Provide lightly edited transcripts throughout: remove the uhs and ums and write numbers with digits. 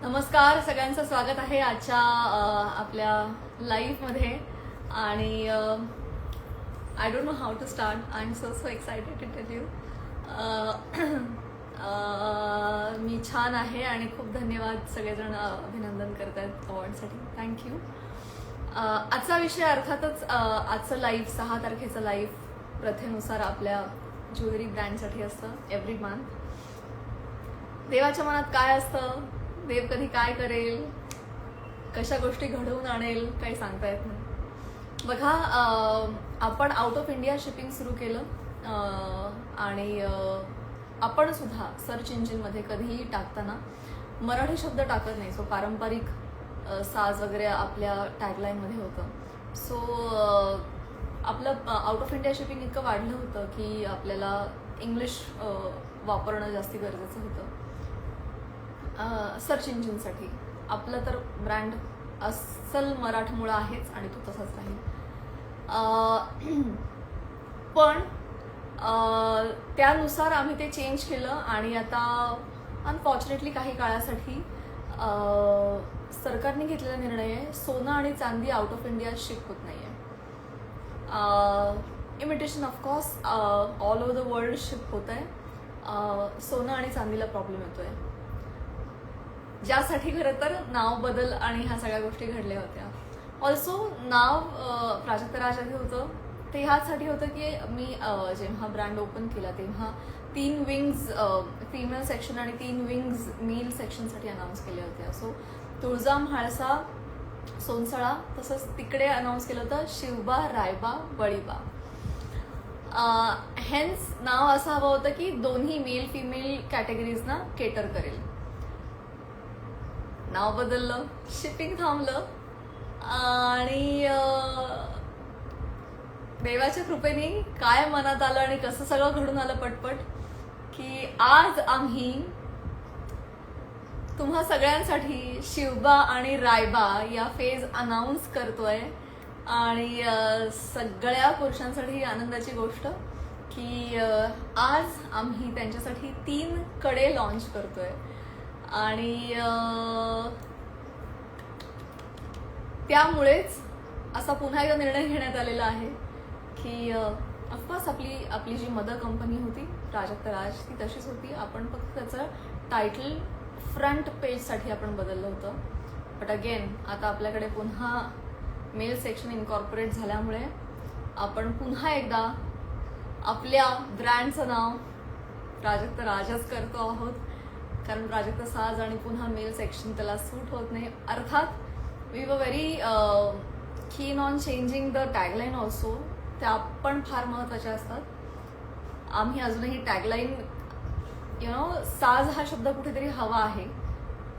नमस्कार, सगळ्यांचं स्वागत आहे आजच्या आपल्या लाईव्हमध्ये. आणि I don't know how to start. I am so excited to tell you. मी छान आहे आणि खूप धन्यवाद, सगळेजण अभिनंदन करत आहेत अवॉर्डसाठी. थँक्यू. आजचा विषय अर्थातच आजचं लाईव्ह 6 तारखेचं लाईव्ह प्रथेनुसार आपल्या ज्वेलरी ब्रँडसाठी असतं. एव्हरी मंथ देवाच्या मनात काय असतं, देव कधी काय करेल, कशा गोष्टी घडवून आणेल, काही सांगता येत नाही. बघा, आपण आउट ऑफ इंडिया शिपिंग सुरू केलं आणि आपण सुद्धा सर्च इंजिनमध्ये कधीही टाकताना मराठी शब्द टाकत नाही. सो पारंपरिक साज वगैरे आपल्या टॅगलाईनमध्ये होतं. सो आपलं आउट ऑफ इंडिया शिपिंग इतकं वाढलं होतं की आपल्याला इंग्लिश वापरणं जास्ती गरजेचं होतं सर्च इंजिनसाठी. आपलं तर ब्रँड अस्सल मराठमोळा आहेच आणि तो तसाच राहील. पण त्यानुसार आम्ही ते चेंज केलं आणि आता अनफॉर्च्युनेटली काही काळासाठी सरकारने घेतलेला निर्णय आहे, सोनं आणि चांदी आउट ऑफ इंडिया शिप होत नाही आहे. Imitation of course all over the world ship होत आहे. सोनं आणि चांदीला प्रॉब्लेम येतोय, ज्यासाठी खरं तर नाव बदल आणि ह्या सगळ्या गोष्टी घडल्या होत्या. ऑल्सो नाव प्राजक्ता राज आधी होतं ते ह्यासाठी होतं की मी जेव्हा ब्रँड ओपन केला तेव्हा 3 विंग्स फिमेल सेक्शन आणि 3 विंग्स मेल सेक्शनसाठी अनाऊन्स केल्या होत्या. सो तुळजा, म्हाळसा, सोनसळा, तसंच तिकडे अनाऊन्स केलं होतं शिवबा, रायबा, बळीबा. हेन्स नाव असं हवं होतं की दोन्ही मेल फिमेल कॅटेगरीजना केटर करेल. नाव बदललं, शिपिंग थांबलं आणि देवाच्या कृपेने काय मनात आलं आणि कसं सगळं घडून आलं पटपट की आज आम्ही तुम्हा सगळ्यांसाठी शिवबा आणि रायबा या फेज अनाऊन्स करतोय. आणि सगळ्या पुरुषांसाठी आनंदाची गोष्ट की आज आम्ही त्यांच्यासाठी 3 कडे लॉन्च करतोय. आणि त्यामुळेच असा पुन्हा एकदा निर्णय घेण्यात आलेला आहे की ऑफकोर्स आपली जी मदर कंपनी होती प्राजक्ता राज ती तशीच होती. आपण फक्त त्याचं टायटल फ्रंट पेजसाठी आपण बदललं होतं. बट अगेन आता आपल्याकडे पुन्हा मेल सेक्शन इनकॉर्पोरेट झाल्यामुळे आपण पुन्हा एकदा आपल्या ब्रँडचं नाव प्राजक्ता राजच करतो आहोत. कारण प्राजक्ता साज आणि पुन्हा मेल सेक्शन त्याला सूट होत नाही. अर्थात we were very keen on changing the tagline also. त्या पण फार महत्त्वाच्या असतात. आम्ही अजूनही टॅगलाईन साज हा शब्द कुठेतरी हवा आहे.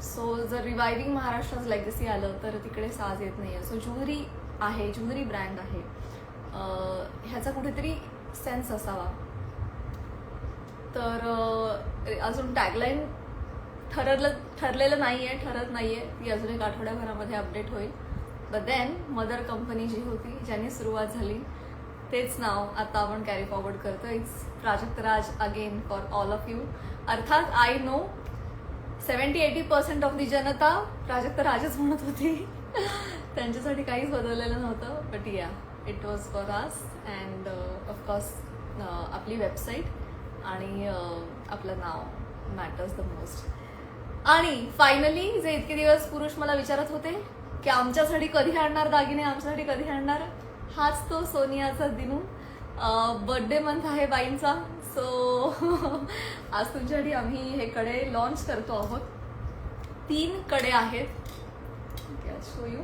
सो जर रिवायविंग महाराष्ट्राच लेगसी आलं तर तिकडे साज येत नाही आहे. सो ज्वेलरी आहे, ज्वेलरी ब्रँड आहे, ह्याचा कुठेतरी सेन्स असावा. तर अजून टॅगलाईन ठरलेलं नाहीये, ठरत नाहीये. ती अजून एक आठवड्याभरामध्ये अपडेट होईल. बट देन मदर कंपनी जी होती ज्याने सुरुवात झाली तेच नाव आता आपण कॅरी फॉरवर्ड करतो. It's Prajakta Raj again for all of you. अर्थात आय नो 70-80% ऑफ दी जनता प्राजक्ता राजच म्हणत होती. त्यांच्यासाठी काहीच बदललेलं नव्हतं. बट या it was for us. And of course आपली वेबसाईट आणि आपलं नाव मॅटर्स द मोस्ट. आणि फायनली जे इतके दिवस पुरुष मला विचारत होते की आमच्यासाठी कधी आणणार दागिने, आमच्यासाठी कधी आणणार, हाच तो सोनियाचा दिनू. बर्थडे मंथ आहे बाईंचा. सो आज तुमच्यासाठी आम्ही हे कडे लॉन्च करतो आहोत. 3 कडे आहेत, शो यू.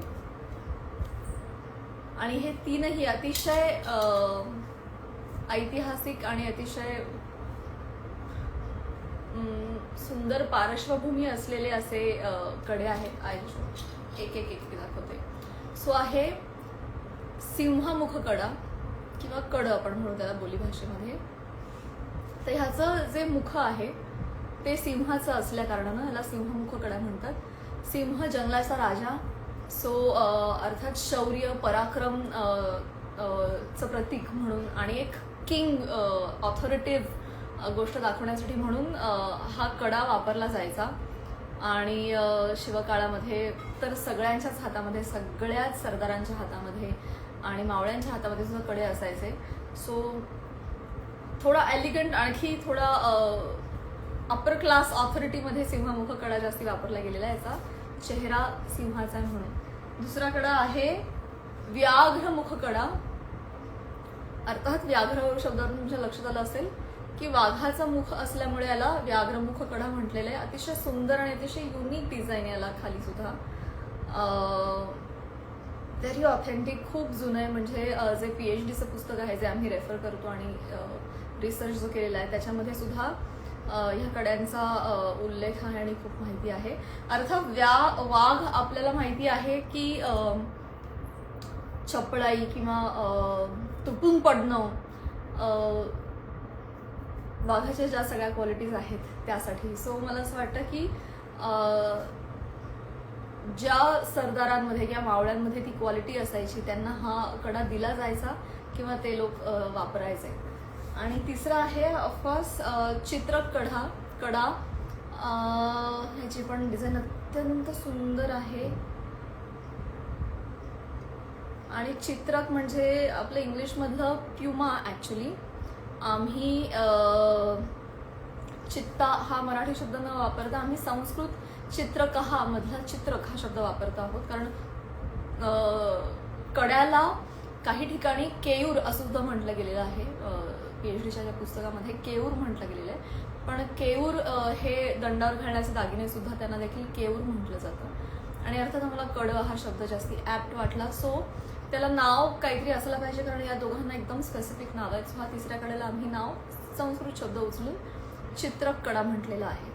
आणि हे 3ही अतिशय ऐतिहासिक आणि अतिशय सुंदर पार्श्वभूमी असलेले असे कडे आहेत. एक दाखवते. सो आहे सिंहमुख कडा किंवा कड आपण म्हणू त्याला बोलीभाषेमध्ये. तर ह्याचं जे मुख आहे ते सिंहाचं असल्या कारणानं ह्याला सिंहमुख कडा म्हणतात. सिंह जंगलाचा राजा. सो अर्थात शौर्य, पराक्रम चं प्रतीक म्हणून आणि एक किंग ऑथॉरिटेटिव्ह गोष्ट दाखवण्यासाठी म्हणून हा कडा वापरला जायचा. आणि शिवकाळामध्ये तर सगळ्यांच्याच हातामध्ये, सगळ्याच सरदारांच्या हातामध्ये आणि मावळ्यांच्या हातामध्ये सुद्धा कडे असायचे. सो थोडा एलिगंट, आणखी थोडा अपर क्लास ऑथॉरिटीमध्ये सिंहमुख कडा जास्ती वापरला गेलेला आहे. याचा चेहरा सिंहाचा आहे म्हणून. दुसरा कडा आहे व्याघ्रमुख कडा. अर्थात व्याघ्र शब्दावरून तुमच्या लक्षात आलं असेल की वाघाचा मुख असल्यामुळे याला व्याघ्रमुख कडा म्हटलेलं आहे. अतिशय सुंदर आणि अतिशय युनिक डिझाईन याला खाली सुद्धा. व्हेरी ऑथेंटिक, खूप जुनं आहे. म्हणजे जे PhDचं पुस्तक आहे जे आम्ही रेफर करतो आणि रिसर्च जो केलेला आहे त्याच्यामध्ये सुद्धा ह्या कड्यांचा उल्लेख आहे आणि खूप माहिती आहे. अर्थात वाघ आपल्याला माहिती आहे की चपळाई किंवा तुटून पडणं, वाघाच्या ज्या सगळ्या क्वालिटीज आहेत त्यासाठी. सो मला असं वाटतं की ज्या सरदारांमध्ये किंवा मावळ्यांमध्ये ती क्वालिटी असायची त्यांना हा कडा दिला जायचा किंवा ते लोक वापरायचे. आणि तिसरा आहे ऑफकोर्स चित्रक कडा. ह्याची पण डिझाईन अत्यंत सुंदर आहे. आणि चित्रक म्हणजे आपलं इंग्लिशमधलं प्युमा. ॲक्च्युली आम्ही चित्ता हा मराठी शब्द न वापरता आम्ही संस्कृत चित्रकहा मधला चित्रक हा शब्द वापरतो आहोत. कारण कड्याला काही ठिकाणी केयूर असं सुद्धा म्हटलं गेलेलं आहे. PhDच्या ज्या पुस्तकामध्ये केयूर म्हटलं गेलेलं आहे. पण केयूर हे दंडावर घालण्याचे दागिने सुद्धा त्यांना देखील केयूर म्हटलं जातं. आणि अर्थात मला कड हा शब्द जास्ती ॲप्ट वाटला. सो त्याला नाव काहीतरी असायला पाहिजे कारण या दोघांना एकदम स्पेसिफिक नाव आहेत. सो हा तिसऱ्या कडेला आम्ही नाव संस्कृत शब्द उचलून चित्रक कडा म्हटलेला आहे.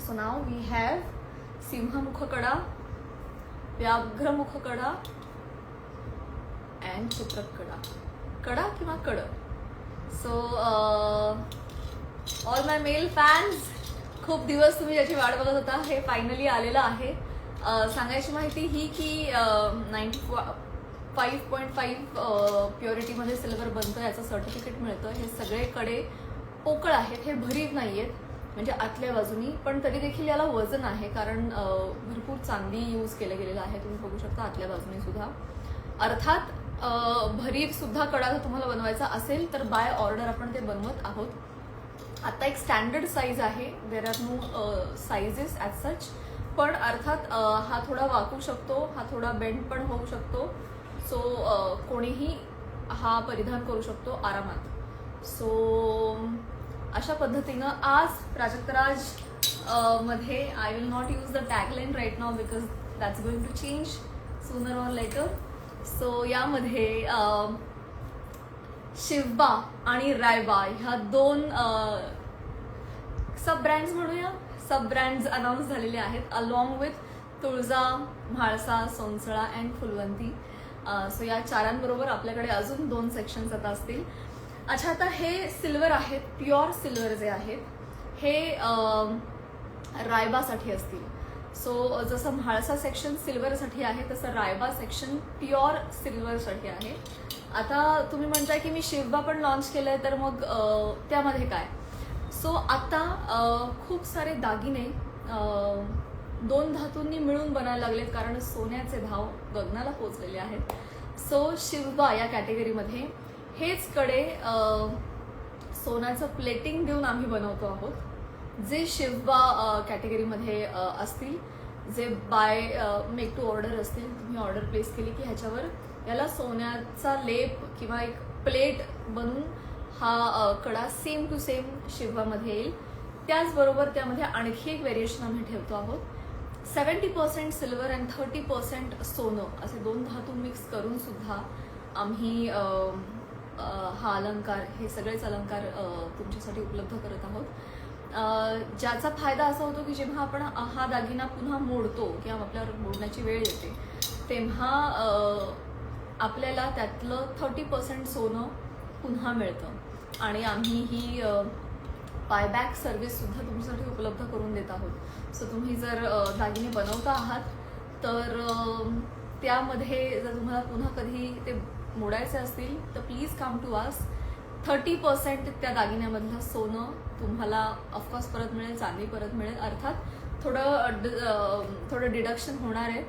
सो नाव वी हॅव सिंहमुख कडा, व्याघ्रमुख कडा अँड चित्रक कडा. कडा किंवा कड. So all my male fans, खूप दिवस तुम्ही याची वाट बघत होता. हे फायनली आलेलं आहे. सांगायची माहिती ही की 95.5 प्युरिटीमध्ये सिल्वर बनतं, याचं सर्टिफिकेट मिळतं. हे सगळे कडे पोकळ आहेत, हे भरीव नाही आहेत म्हणजे आतल्या बाजूनी, पण तरी देखील याला वजन आहे कारण भरपूर चांदी यूज केलं गेलेलं आहे. तुम्ही बघू शकता आतल्या बाजूनी सुद्धा. अर्थात भरीव सुद्धा कडा जर तुम्हाला बनवायचा असेल तर बाय ऑर्डर आपण ते बनवत आहोत. आता एक स्टँडर्ड साईज आहे, there are no sizes as such. पण अर्थात हा थोडा वाकू शकतो, हा थोडा बेंड पण होऊ शकतो. सो कोणीही हा परिधान करू शकतो आरामात. सो अशा पद्धतीनं आज प्राजक्तराज मध्ये I will not use the tagline right now because that's going to change sooner or later. So यामध्ये शिवबा आणि रायबा ह्या दोन सब ब्रँड्स म्हणूया, सब ब्रँड्स अनाऊन्स झालेले आहेत along with Tulja, Mhalsa, Sonsala and Phulwanti. So या चारांबरोबर आपल्याकडे अजून 2 सेक्शन्स आता असतील. अच्छा, आता हे सिल्वर आहेत, प्युअर सिल्वर जे आहेत हे रायबासाठी असतील. सो जसं म्हाळसा सेक्शन सिल्वरसाठी आहे तसं रायबा सेक्शन प्युअर सिल्वरसाठी आहे. आता तुम्ही म्हणताय की मी शिवबा पण लॉन्च केलंय तर मग त्यामध्ये काय. सो आता खूप सारे दागिने 2 धातूंनी मिळून बनायला लागलेत कारण सोन्याचे भाव गगनाला पोचलेले आहेत. सो शिवबा या कॅटेगरीमध्ये हेच कडे सोन्याचं प्लेटिंग देऊन आम्ही बनवतो आहोत. जे शिवबा कॅटेगरीमध्ये असतील, जे बाय मेक टू ऑर्डर असतील, तुम्ही ऑर्डर प्लेस केली की ह्याच्यावर याला सोन्याचा लेप किंवा एक प्लेट बनवून हा कडा सेम टू सेम शिवबामध्ये येईल. त्याचबरोबर त्यामध्ये आणखी एक व्हेरिएशन आम्ही ठेवतो आहोत. 70% सिल्वर अँड 30% सोनं असे 2 धातू मिक्स करून सुद्धा आम्ही हा अलंकार, हे सगळेच अलंकार तुमच्यासाठी उपलब्ध करत आहोत. ज्याचा फायदा असा होतो की जेव्हा आपण हा दागिना पुन्हा मोडतो किंवा आपल्यावर मोडण्याची वेळ येते तेव्हा आपल्याला त्यातलं 30% सोनं पुन्हा मिळतं आणि आम्ही ही बायबॅक सर्व्हिस सुद्धा तुमच्यासाठी उपलब्ध करून देत आहोत. सो तुम्ही जर दागिने बनवता आहात तर त्यामध्ये जर तुम्हाला पुन्हा कधी ते मोडायचे असतील तर प्लीज कम टू अस. 30% त्या दागिन्यामधलं सोनं तुम्हाला ऑफकोर्स परत मिळेल, चांदी परत मिळेल. अर्थात थोडं डिडक्शन होणार आहे,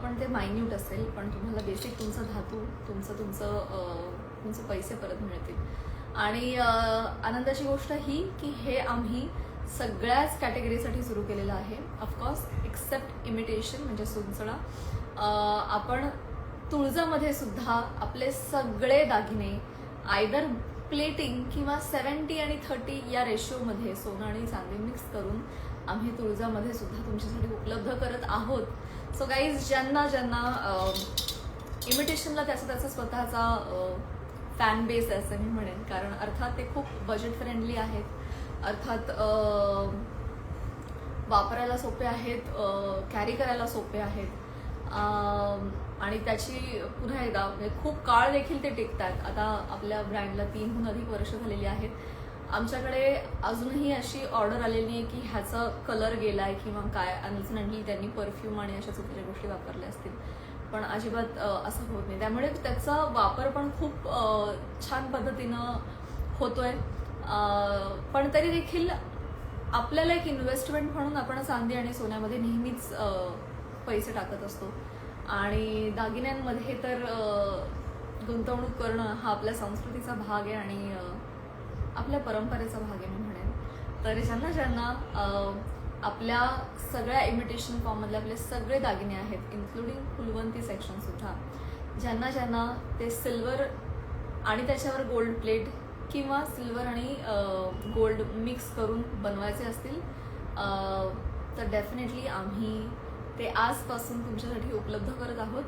पण ते मायन्यूट असेल. पण तुम्हाला बेसिक तुमचा धातू तुमचे पैसे परत मिळतील. आणि आनंदाची गोष्ट ही की हे आम्ही सगळ्याच कॅटेगरीसाठी सुरू केलेलं आहे. ऑफकोर्स एक्सेप्ट इमिटेशन म्हणजे सुंचळा. आपण तुळजामध्ये सुद्धा आपले सगळे दागिने आयदर प्लेटिंग किंवा 70 आणि 30 या रेशोमध्ये सोनं आणि चांदी मिक्स करून आम्ही तुळजामध्ये सुद्धा तुमच्यासाठी उपलब्ध करत आहोत. सो गाईज, ज्यांना इमिटेशनला त्याचा स्वतःचा फॅन बेस आहे असं मी म्हणेन, कारण अर्थात ते खूप बजेट फ्रेंडली आहेत, अर्थात वापरायला सोपे आहेत, कॅरी करायला सोपे आहेत, आणि त्याची पुन्हा एकदा म्हणजे खूप काळ देखील ते टिकतात. आता आपल्या ब्रँडला 3हून अधिक वर्ष झालेली आहेत. आमच्याकडे अजूनही अशी ऑर्डर आलेली आहे की ह्याचा कलर गेलाय किंवा काय, अनफॉर्च्युनेटली त्यांनी परफ्यूम आणि अशा चुकीच्या गोष्टी वापरल्या असतील, पण अजिबात असं होत नाही. त्यामुळे त्याचा वापर पण खूप छान पद्धतीनं होतोय. पण तरी देखील आपल्याला एक इन्व्हेस्टमेंट म्हणून आपण चांदी आणि सोन्यामध्ये नेहमीच पैसे टाकत असतो, आणि दागिन्यांमध्ये तर गुंतवणूक करणं हा आपल्या संस्कृतीचा भाग आहे आणि आपल्या परंपरेचा भाग आहे मी म्हणेन. तर ज्यांना आपल्या सगळ्या इमिटेशन फॉर्ममधले आपले सगळे दागिने आहेत, इन्क्लुडिंग फुलवंती सेक्शन सुद्धा, ज्यांना ते सिल्वर आणि त्याच्यावर गोल्ड प्लेट किंवा सिल्वर आणि गोल्ड मिक्स करून बनवायचे असतील, तर डेफिनेटली आम्ही ते आजपासून तुमच्यासाठी उपलब्ध करत आहोत.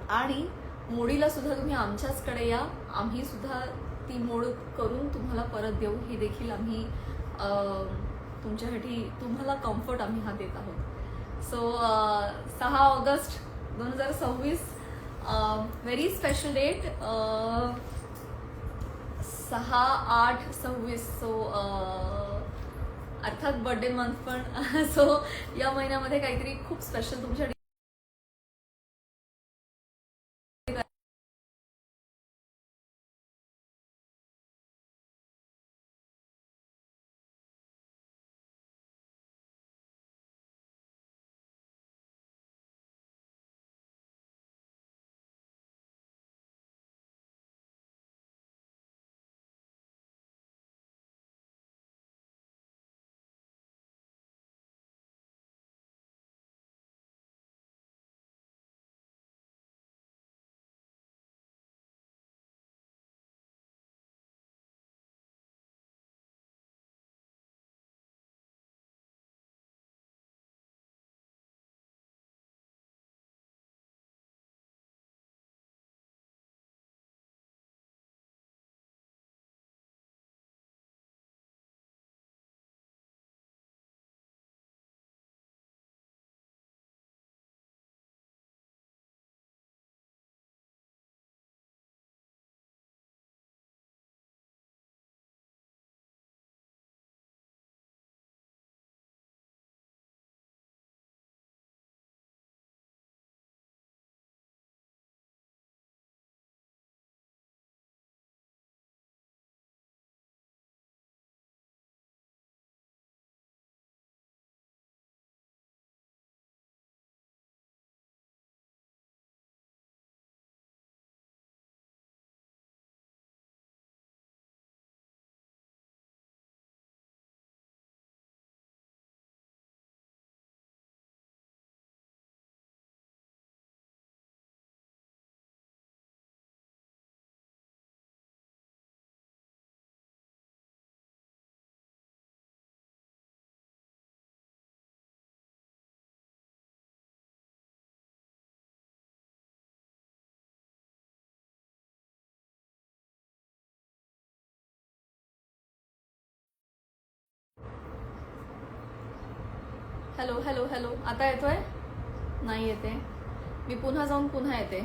आणि मोडीला सुद्धा तुम्ही आमच्याचकडे या, आम्ही सुद्धा ती मोड करून तुम्हाला परत देऊ. ही देखील आम्ही तुमच्यासाठी तुम्हाला कम्फर्ट आम्ही हा देत आहोत. So 6 August 2026 very special date, 6/8/26. So अर्थात बर्थडे मंथ पण. सो या महिन्यामध्ये काहीतरी खूप स्पेशल तुमच्यासाठी हॅलो हॅलो हॅलो आता येतोय? नाही येते. मी पुन्हा जाऊन पुन्हा येते.